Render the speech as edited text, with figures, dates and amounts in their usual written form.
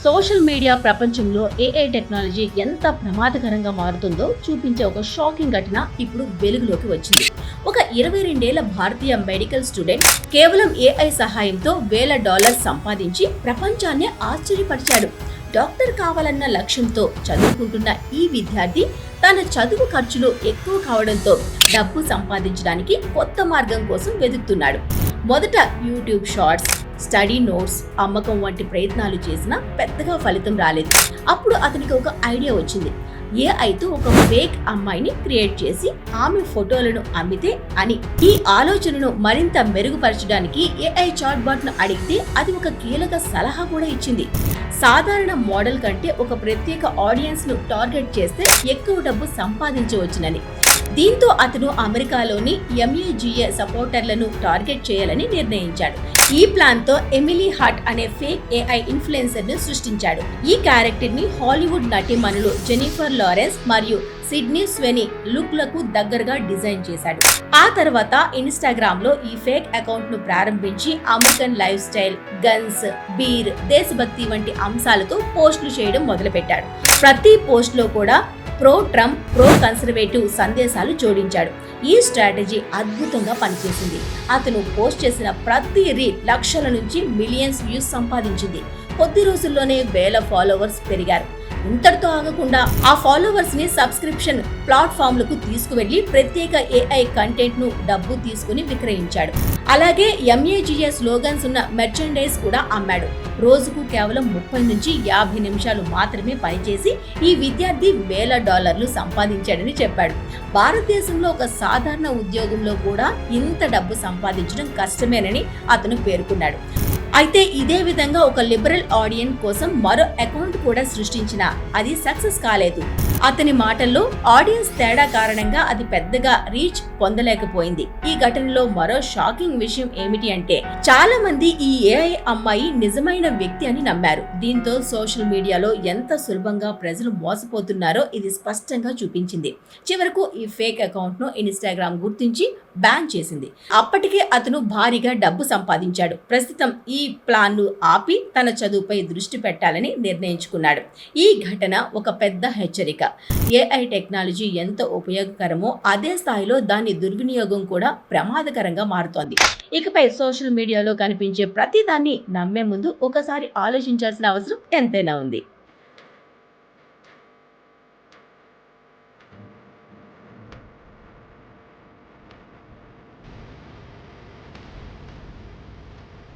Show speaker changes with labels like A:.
A: Social media ప్రపంచంలో AI technology ఎంత ప్రమాదకరంగా మారుతుందో చూపించే ఒక షాకింగ్ ఘటన ఇప్పుడు వెలుగులోకి వచ్చింది. ఒక 22 ఏళ్ల భారతీయ మెడికల్ స్టూడెంట్ కేవలం ఏఐ సహాయంతో $1,000 సంపాదించి ప్రపంచాన్ని ఆశ్చర్యపరిచాడు. డాక్టర్ కావాలన్న లక్ష్యంతో చదువుకుంటున్న ఈ విద్యార్థి తన చదువు ఖర్చులు ఎక్కువ కావడంతో డబ్బు సంపాదించడానికి కొత్త మార్గం కోసం వెతుకుతున్నాడు. మొదట యూట్యూబ్ షార్ట్స్, స్టడీ నోట్స్ అమ్మకం వంటి ప్రయత్నాలు చేసినా పెద్దగా ఫలితం రాలేదు. అప్పుడు అతనికి ఒక ఐడియా వచ్చింది. ఏఐతో ఒక ఫేక్ అమ్మాయిని క్రియేట్ చేసి ఆమె ఫోటోలను అమ్మితే అని. ఈ ఆలోచనను మరింత మెరుగుపరచడానికి ఏఐ చాట్ బాట్ ను అడిగితే అది ఒక కీలక సలహా కూడా ఇచ్చింది. సాధారణ మోడల్ కంటే ఒక ప్రత్యేక ఆడియన్స్ ను టార్గెట్ చేస్తే ఎక్కువ డబ్బు సంపాదించవచ్చునని. దీంతో అతను అమెరికాలోని ఎంఏజిఏ సపోర్టర్లను టార్గెట్ చేయాలని నిర్ణయించాడు. ఈ ప్లాన్ తో ఎమిలీ హట్ అనే ఫేక్ ఏఐ ఇన్ఫ్లుయెన్సర్ ను సృష్టించాడు. ఈ క్యారెక్టర్ ని హాలీవుడ్ నటీమణులు జెనిఫర్ లారెన్స్ మరియు సిడ్నీ స్వెనీ లుక్ లకు దగ్గరగా డిజైన్ చేశాడు. ఆ తర్వాత ఇన్స్టాగ్రామ్ లో ఈ ఫేక్ అకౌంట్ ను ప్రారంభించి American life style, guns, beer, దేశభక్తి వంటి అంశాలతో పోస్టులు చేయడం మొదలుపెట్టాడు. ప్రతి పోస్ట్ లో కూడా ప్రో ట్రంప్, ప్రో కన్సర్వేటివ్ సందేశాలు జోడించాడు. ఈ స్ట్రాటజీ అద్భుతంగా పనిచేసింది. అతను పోస్ట్ చేసిన ప్రతి రీల్ లక్షల నుంచి మిలియన్స్ వ్యూస్ సంపాదించింది. కొద్ది రోజుల్లోనే 1000 ఫాలోవర్స్ పెరిగారు. ఇంతటితో ఆగకుండా ఆ ఫాలోవర్స్ ని సబ్స్క్రిప్షన్ ప్లాట్ఫామ్లకు తీసుకువెళ్లి ప్రత్యేక ఏఐ కంటెంట్ ను డబ్బు తీసుకుని విక్రయించాడు. అలాగే ఎంఏజిఏ స్లోగన్స్ ఉన్న మెర్చండైజ్ కూడా అమ్మాడు. రోజుకు కేవలం 30 నుంచి 50 నిమిషాలు మాత్రమే పనిచేసి ఈ విద్యార్థి $1,000 సంపాదించాడని చెప్పాడు. భారతదేశంలో ఒక సాధారణ ఉద్యోగంలో కూడా ఇంత డబ్బు సంపాదించడం కష్టమేనని అతను పేర్కొన్నాడు. అయితే ఇదే విధంగా ఒక లిబరల్ ఆడియన్స్ కోసం మరో అకౌంట్ కూడా సృష్టించిన అది సక్సెస్ కాలేదు. అతని మాటల్లో ఆడియన్స్ తేడా కారణంగా అది పెద్దగా రీచ్ పొందలేకపోయింది. ఈ ఘటనలో మరో షాకింగ్ విషయం ఏమిటి అంటే చాలా మంది ఈ ఏఐ అమ్మాయి నిజమైన వ్యక్తి అని నమ్మారు. దీంతో సోషల్ మీడియాలో ఎంత సులభంగా ప్రజలు మోసపోతున్నారో ఇది స్పష్టంగా చూపించింది. చివరకు ఈ ఫేక్ అకౌంట్ ను ఇన్స్టాగ్రామ్ గుర్తించి బ్యాన్ చేసింది. అప్పటికే అతను భారీగా డబ్బు సంపాదించాడు. ప్రస్తుతం ఈ ప్లాన్ ను ఆపి తన చదువుపై దృష్టి పెట్టాలని నిర్ణయించుకున్నాడు. ఈ ఘటన ఒక పెద్ద హెచ్చరిక. ఏఐ టెక్నాలజీ ఎంత ఉపయోగకరమో అదే స్థాయిలో దాని దుర్వినియోగం కూడా ప్రమాదకరంగా మారుతోంది. ఇకపై సోషల్ మీడియాలో కనిపించే ప్రతి దాన్ని నమ్మే ముందు ఒకసారి ఆలోచించాల్సిన అవసరం ఎంతైనా ఉంది.